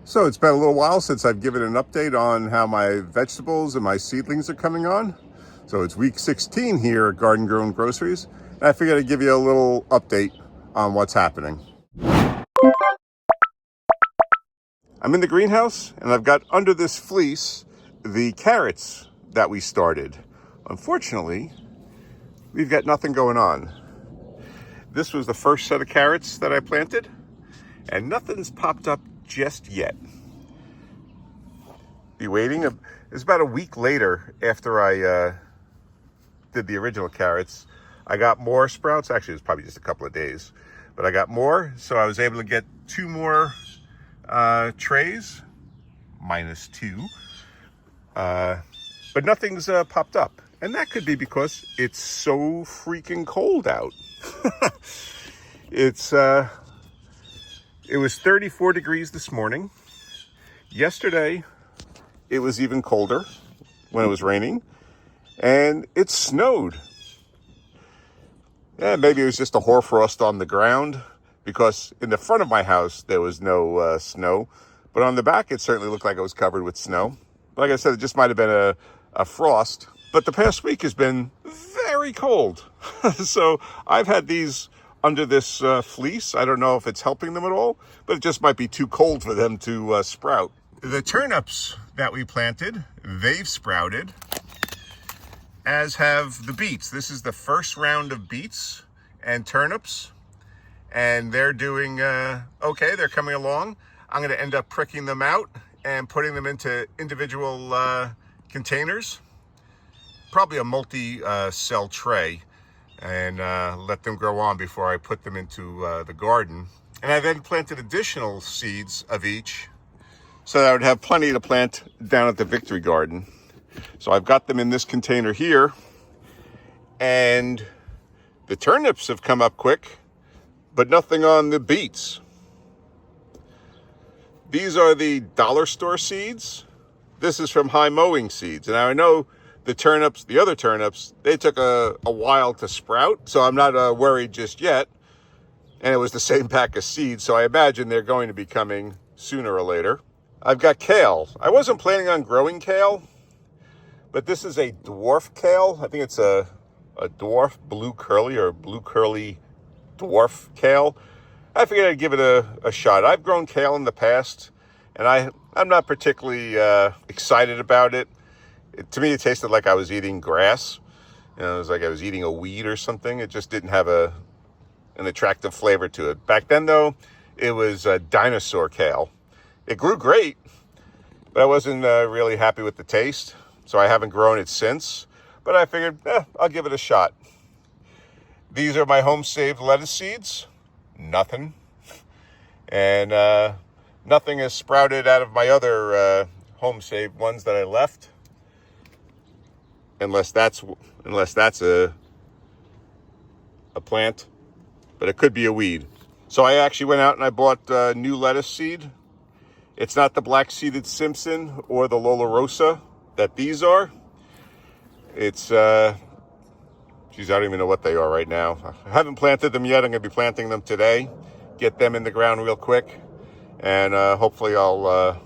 So it's been a little while since I've given an update on how my vegetables and my seedlings are coming on. So it's week 16 here at Garden Grown Groceries, and I figured I'd give you a little update on what's happening. I'm in the greenhouse, and I've got under this fleece the carrots that we started. Unfortunately, we've got nothing going on. This was the first set of carrots that I planted, and nothing's popped up just yet. Be waiting. It's about a week later after I did the original carrots. I got more sprouts. Actually, it was probably just a couple of days, but I got more, so I was able to get 2 more trays, -2. But nothing's popped up, and that could be because it's so freaking cold out. It was 34 degrees this morning. Yesterday, it was even colder when it was raining, and it snowed. Yeah, maybe it was just a hoarfrost on the ground, because in the front of my house, there was no snow, but on the back, it certainly looked like it was covered with snow. Like I said, it just might have been a frost, but the past week has been very cold. So I've had these under this fleece. I don't know if it's helping them at all, but it just might be too cold for them to sprout. The turnips that we planted, they've sprouted, as have the beets. This is the first round of beets and turnips, and they're doing okay. They're coming along. I'm going to end up pricking them out and putting them into individual containers, probably a multi-cell tray, and let them grow on before I put them into the garden. And I then planted additional seeds of each, so that I would have plenty to plant down at the Victory Garden. So I've got them in this container here, and the turnips have come up quick, but nothing on the beets. These are the dollar store seeds. This is from High Mowing Seeds. And I know the turnips, the other turnips, they took a while to sprout, so I'm not worried just yet. And it was the same pack of seeds, so I imagine they're going to be coming sooner or later. I've got kale. I wasn't planning on growing kale, but this is a dwarf kale. I think it's a dwarf blue curly or blue curly dwarf kale. I figured I'd give it a shot. I've grown kale in the past, and I'm not particularly excited about it. To me, it tasted like I was eating grass. You know, it was like I was eating a weed or something. It just didn't have an attractive flavor to it. Back then, though, it was dinosaur kale. It grew great, but I wasn't really happy with the taste, so I haven't grown it since. But I figured, I'll give it a shot. These are my home-saved lettuce seeds. Nothing. And nothing has sprouted out of my other home-saved ones that I left. Unless that's a plant, but it could be a weed. So I actually went out and I bought new lettuce seed. It's not the black-seeded Simpson or the Lola Rosa that these are. It's, geez, I don't even know what they are right now. I haven't planted them yet. I'm going to be planting them today. Get them in the ground real quick. And hopefully I'll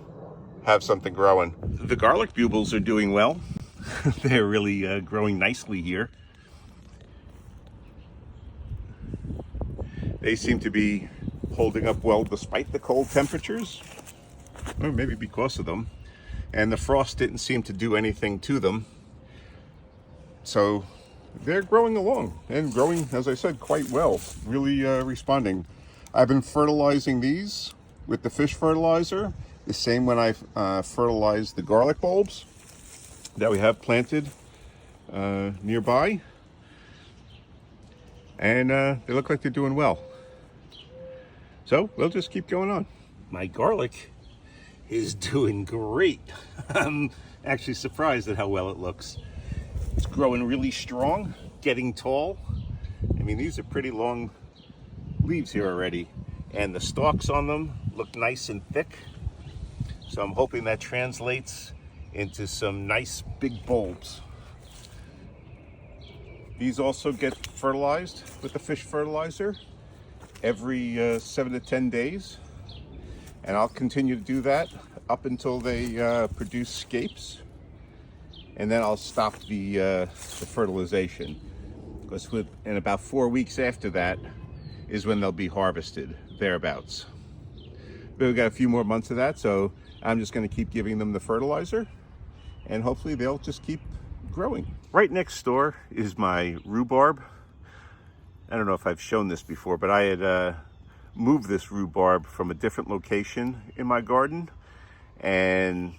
have something growing. The garlic bulbs are doing well. They're really growing nicely here. They seem to be holding up well despite the cold temperatures, or maybe because of them. And the frost didn't seem to do anything to them. So they're growing along and growing, as I said, quite well, really responding. I've been fertilizing these with the fish fertilizer, the same when I fertilized the garlic bulbs that we have planted nearby. And they look like they're doing well. So we'll just keep going on. My garlic is doing great. I'm actually surprised at how well it looks. It's growing really strong, getting tall. I mean, these are pretty long leaves here already, and the stalks on them look nice and thick. So I'm hoping that translates into some nice big bulbs. These also get fertilized with the fish fertilizer every 7 to 10 days. And I'll continue to do that up until they produce scapes. And then I'll stop the fertilization. Because in about 4 weeks after that is when they'll be harvested, thereabouts. But we've got a few more months of that, so I'm just going to keep giving them the fertilizer, and hopefully they'll just keep growing. Right next door is my rhubarb. I don't know if I've shown this before, but I had moved this rhubarb from a different location in my garden, and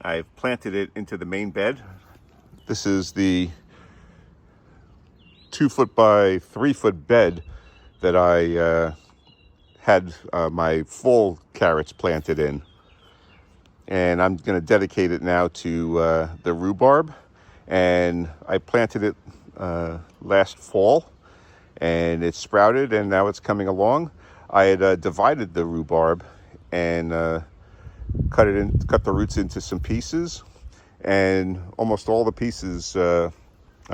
I've planted it into the main bed. This is the 2-foot by 3-foot bed that I had my fall carrots planted in. And I'm going to dedicate it now to the rhubarb. And I planted it last fall, and it sprouted, and now it's coming along. I had divided the rhubarb and cut the roots into some pieces, and almost all the pieces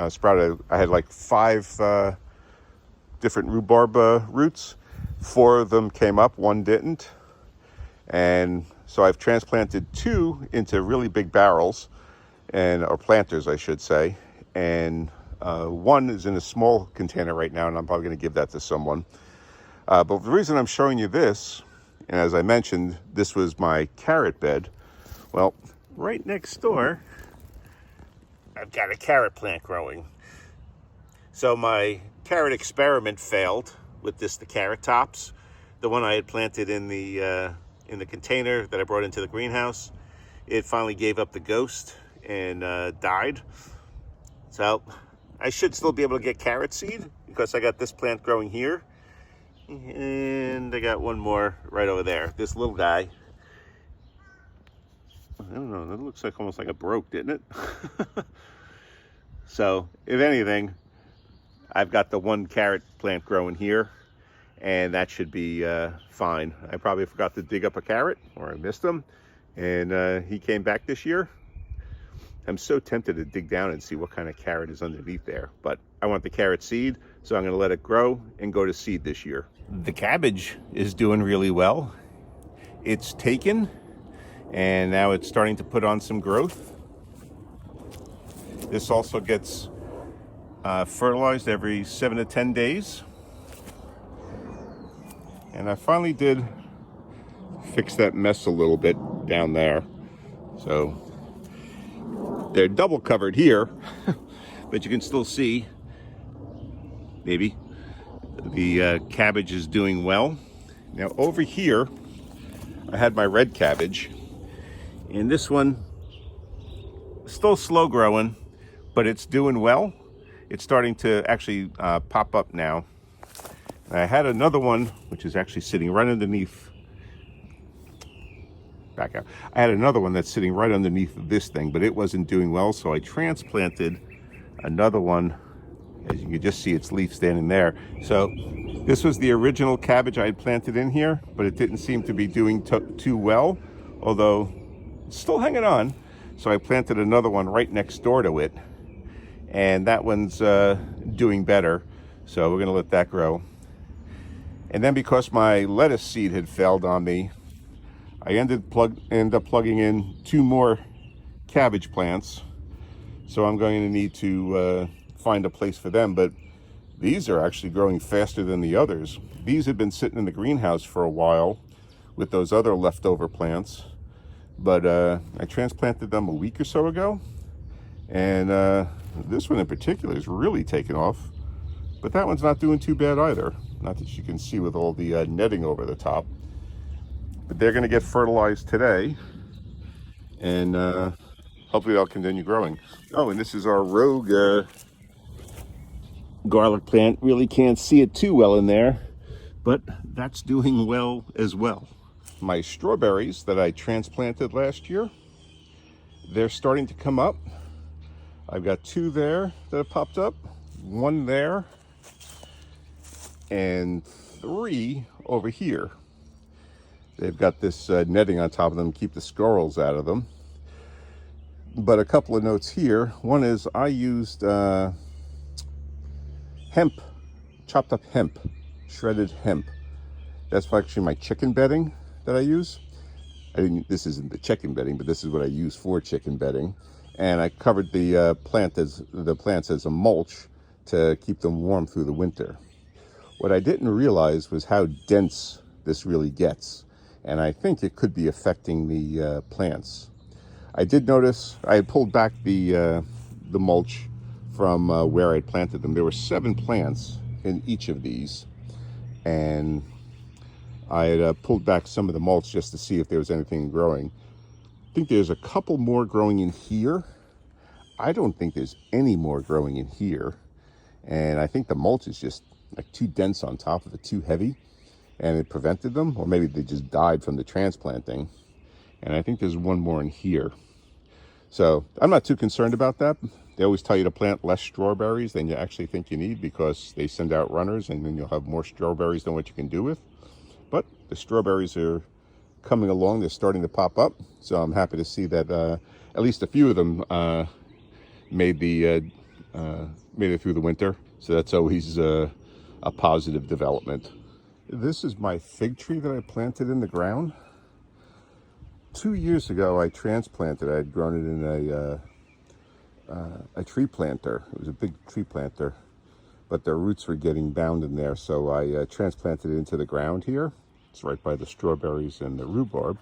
sprouted. I had like 5 different rhubarb roots. 4 of them came up, 1 didn't. And so I've transplanted 2 into really big barrels, or planters, I should say. And 1 is in a small container right now, and I'm probably going to give that to someone. But the reason I'm showing you this, and as I mentioned, this was my carrot bed. Well, right next door, I've got a carrot plant growing. So my carrot experiment failed with the carrot tops. The one I had planted in the container that I brought into the greenhouse, it finally gave up the ghost and died. So I should still be able to get carrot seed because I got this plant growing here, and I got one more right over there. This little guy, I don't know, that looks like almost like it broke, didn't it? So if anything, I've got the 1 carrot plant growing here, and that should be fine. I probably forgot to dig up a carrot, or I missed him, and he came back this year. I'm so tempted to dig down and see what kind of carrot is underneath there, but I want the carrot seed, so I'm going to let it grow and go to seed this year. The cabbage is doing really well. It's taken, and now it's starting to put on some growth. This also gets fertilized every 7 to 10 days. And I finally did fix that mess a little bit down there. So they're double covered here, but you can still see, maybe, the cabbage is doing well. Now over here, I had my red cabbage, and this one still slow growing, but it's doing well. It's starting to actually pop up now. And I had another one, which is actually sitting right underneath. Back out. I had another one that's sitting right underneath this thing, but it wasn't doing well, so I transplanted another one. As you can just see, its leaf standing there. So this was the original cabbage I had planted in here, but it didn't seem to be doing too well, although it's still hanging on. So I planted another one right next door to it, and that one's doing better. So we're going to let that grow. And then because my lettuce seed had failed on me, I ended up plugging in 2 more cabbage plants. So I'm going to need to find a place for them. But these are actually growing faster than the others. These had been sitting in the greenhouse for a while with those other leftover plants. But I transplanted them a week or so ago. And this one in particular is really taken off. But that one's not doing too bad either. Not that you can see with all the netting over the top. But they're going to get fertilized today. And hopefully they'll continue growing. Oh, and this is our rogue garlic plant. Really can't see it too well in there, but that's doing well as well. My strawberries that I transplanted last year, they're starting to come up. I've got 2 there that have popped up, 1 there, and 3 over here. They've got this netting on top of them to keep the squirrels out of them. But a couple of notes here. One is I used hemp, chopped up hemp, shredded hemp. That's actually my chicken bedding that I use. I didn't, this isn't the chicken bedding, but this is what I use for chicken bedding. And I covered the plants as a mulch to keep them warm through the winter. What I didn't realize was how dense this really gets, and I think it could be affecting the plants. I did notice I had pulled back the mulch from where I planted them. There were 7 plants in each of these, and I had pulled back some of the mulch just to see if there was anything growing. I think there's a couple more growing in here. I don't think there's any more growing in here, and I think the mulch is just like too dense on top of it, too heavy, and it prevented them, or maybe they just died from the transplanting. And I think there's one more in here. So I'm not too concerned about that. They always tell you to plant less strawberries than you actually think you need because they send out runners and then you'll have more strawberries than what you can do with. But the strawberries are coming along. They're starting to pop up. So I'm happy to see that at least a few of them made it through the winter. So that's always a positive development. This is my fig tree that I planted in the ground. 2 years ago, I transplanted. I had grown it in a tree planter. It was a big tree planter, but the roots were getting bound in there, so I transplanted it into the ground here. It's right by the strawberries and the rhubarb.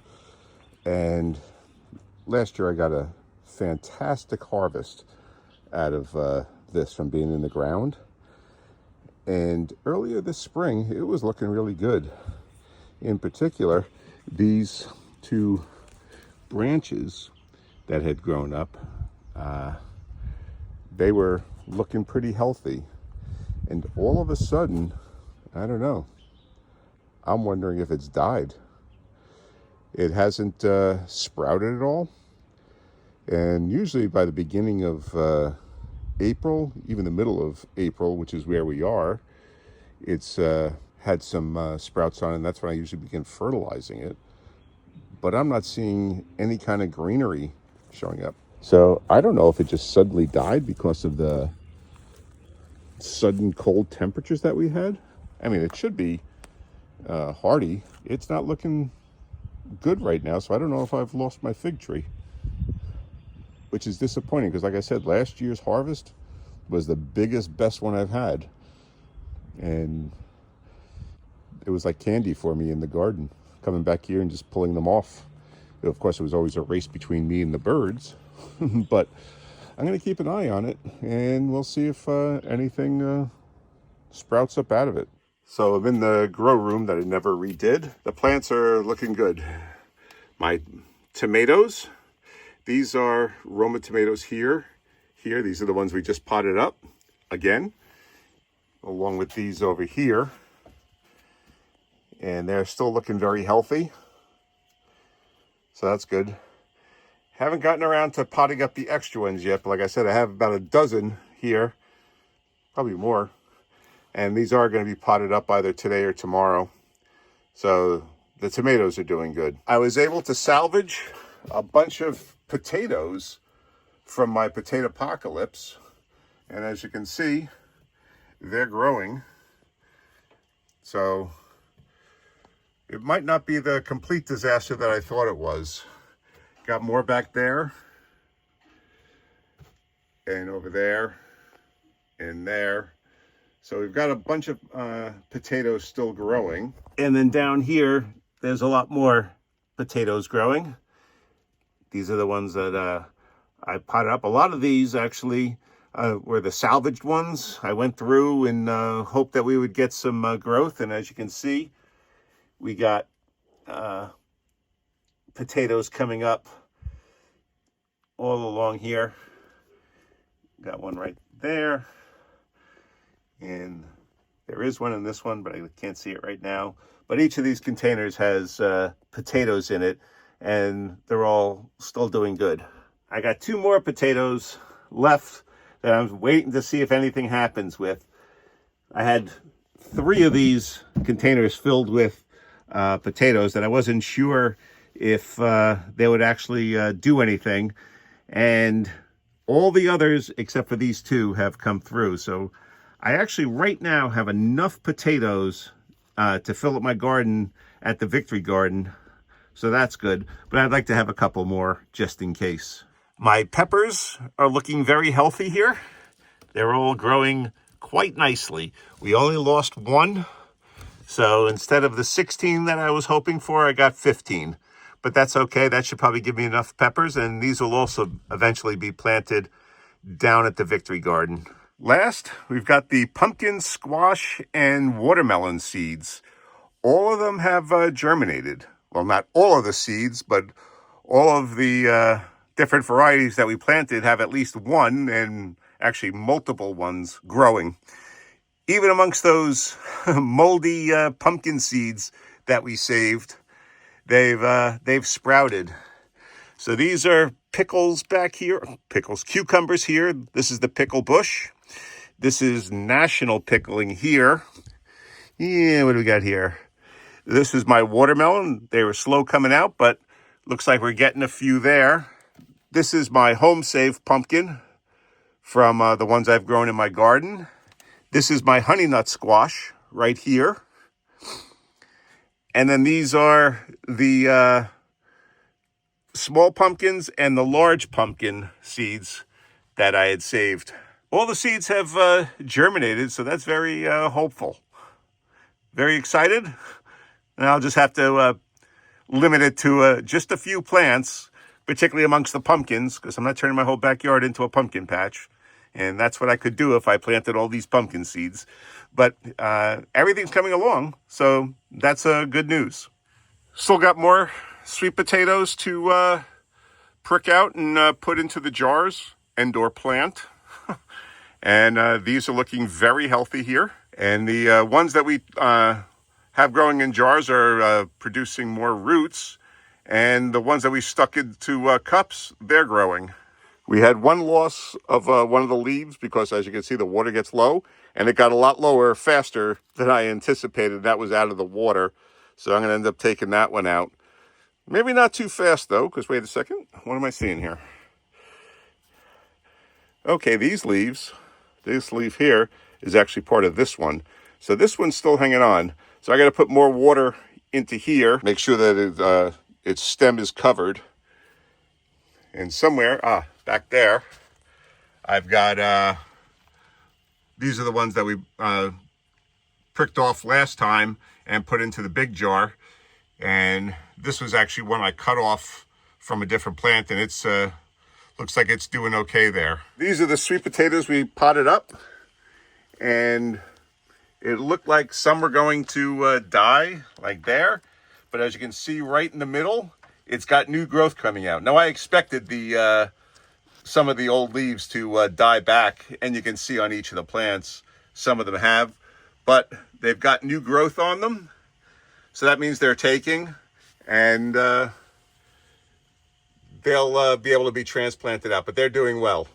And last year, I got a fantastic harvest out of this from being in the ground. And earlier this spring, it was looking really good. In particular, these 2 branches that had grown up, they were looking pretty healthy. And all of a sudden, I don't know, I'm wondering if it's died. It hasn't sprouted at all. And usually by the beginning of April, even the middle of April, which is where we are, it's had some sprouts on it, and that's when I usually begin fertilizing it. But I'm not seeing any kind of greenery showing up. So I don't know if it just suddenly died because of the sudden cold temperatures that we had. I mean, it should be hardy. It's not looking good right now, so I don't know if I've lost my fig tree, which is disappointing because, like I said, last year's harvest was the biggest, best one I've had. And it was like candy for me in the garden, coming back here and just pulling them off. Of course, it was always a race between me and the birds, but I'm going to keep an eye on it, and we'll see if anything sprouts up out of it. So I'm in the grow room that I never redid. The plants are looking good. My tomatoes, these are Roma tomatoes here. These are the ones we just potted up again, along with these over here. And they're still looking very healthy. So that's good. Haven't gotten around to potting up the extra ones yet, but like I said, I have about a dozen here, probably more. And these are going to be potted up either today or tomorrow. So the tomatoes are doing good. I was able to salvage a bunch of potatoes from my potato apocalypse. And as you can see, they're growing. So it might not be the complete disaster that I thought it was. Got more back there, and over there, and there. So we've got a bunch of potatoes still growing. And then down here, there's a lot more potatoes growing. These are the ones that I potted up. A lot of these actually were the salvaged ones. I went through and hoped that we would get some growth. And as you can see, we got potatoes coming up all along here. Got one right there. And there is one in this one, but I can't see it right now. But each of these containers has potatoes in it, and they're all still doing good. I got 2 more potatoes left that I'm waiting to see if anything happens with. I had 3 of these containers filled with potatoes that I wasn't sure if they would actually do anything. And all the others, except for these 2, have come through. So I actually right now have enough potatoes to fill up my garden at the Victory Garden. So that's good. But I'd like to have a couple more just in case. My peppers are looking very healthy here. They're all growing quite nicely. We only lost one. So instead of the 16 that I was hoping for, I got 15. But that's okay. That should probably give me enough peppers. And these will also eventually be planted down at the Victory Garden. Last, we've got the pumpkin, squash, and watermelon seeds. All of them have germinated. Well, not all of the seeds, but all of the different varieties that we planted have at least one, and actually multiple ones, growing. Even amongst those moldy pumpkin seeds that we saved, they've sprouted. So these are pickles back here, cucumbers here. This is the pickle bush. This is national pickling here. Yeah, what do we got here? This is my watermelon. They were slow coming out, but looks like we're getting a few there. This is my home save pumpkin from the ones I've grown in my garden. This is my honey nut squash right here. And then these are the small pumpkins and the large pumpkin seeds that I had saved. All the seeds have germinated, so that's very hopeful. Very excited. And I'll just have to limit it to just a few plants, particularly amongst the pumpkins, because I'm not turning my whole backyard into a pumpkin patch. And that's what I could do if I planted all these pumpkin seeds. But everything's coming along, so that's good news. Still got more sweet potatoes to prick out and put into the jars and/or plant. And these are looking very healthy here. And the ones that we have growing in jars are producing more roots. And the ones that we stuck into cups, they're growing. We had one loss of one of the leaves because, as you can see, the water gets low. And it got a lot lower faster than I anticipated. That was out of the water. So I'm going to end up taking that one out. Maybe not too fast, though, because wait a second. What am I seeing here? Okay, these leaves, this leaf here is actually part of this one. So this one's still hanging on. So I got to put more water into here. Make sure that its stem is covered. And somewhere, back there, I've got, these are the ones that we pricked off last time and put into the big jar. And this was actually one I cut off from a different plant, and it's looks like it's doing okay there. These are the sweet potatoes we potted up, and it looked like some were going to die, like there. But as you can see right in the middle, it's got new growth coming out. Now, I expected the some of the old leaves to die back, and you can see on each of the plants, some of them have, but they've got new growth on them. So that means they're taking, and they'll be able to be transplanted out, but they're doing well,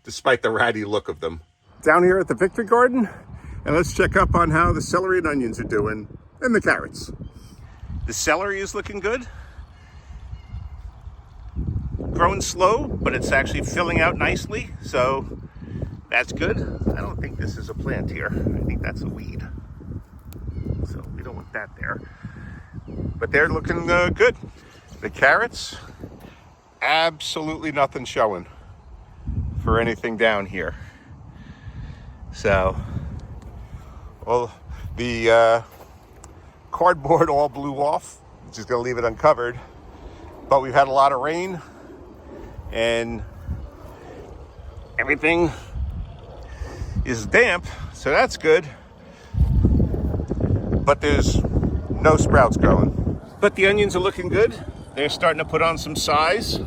despite the ratty look of them. Down here at the Victory Garden, and let's check up on how the celery and onions are doing, and the carrots. The celery is looking good. Growing slow, but it's actually filling out nicely, so that's good. I don't think this is a plant here. I think that's a weed. So we don't want that there. But they're looking good. The carrots, absolutely nothing showing for anything down here. So, well, the cardboard all blew off. Just gonna leave it uncovered. But we've had a lot of rain, and everything is damp, so that's good. But there's no sprouts growing. But the onions are looking good. They're starting to put on some size.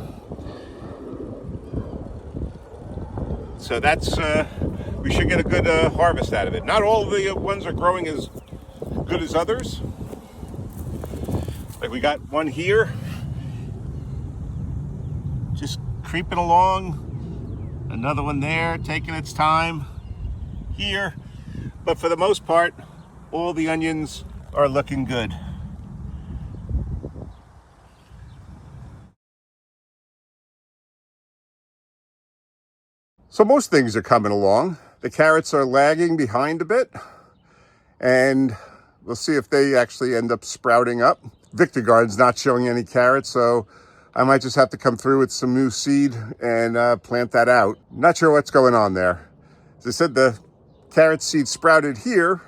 So that's, we should get a good harvest out of it. Not all of the ones are growing as good as others. Like we got one here, just creeping along. Another one there, taking its time here. But for the most part, all the onions are looking good. So most things are coming along. The carrots are lagging behind a bit, and we'll see if they actually end up sprouting up. Victor Garden's not showing any carrots, so I might just have to come through with some new seed and plant that out. Not sure what's going on there. As I said, the carrot seed sprouted here,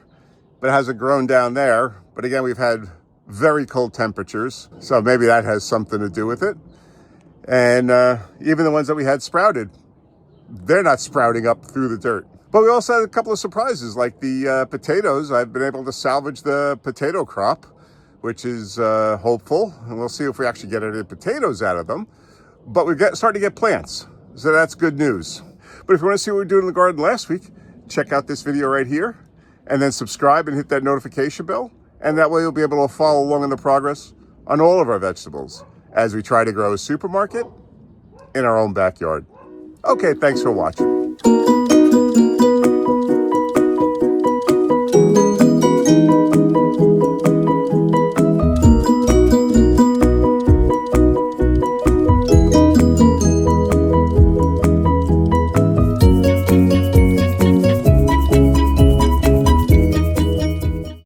but it hasn't grown down there. But again, we've had very cold temperatures, so maybe that has something to do with it. And even the ones that we had sprouted, they're not sprouting up through the dirt. But we also had a couple of surprises, like the potatoes. I've been able to salvage the potato crop, which is hopeful. And we'll see if we actually get any potatoes out of them. But we're starting to get plants, so that's good news. But if you want to see what we did in the garden last week, check out this video right here, and then subscribe and hit that notification bell. And that way you'll be able to follow along in the progress on all of our vegetables as we try to grow a supermarket in our own backyard. Okay, thanks for watching.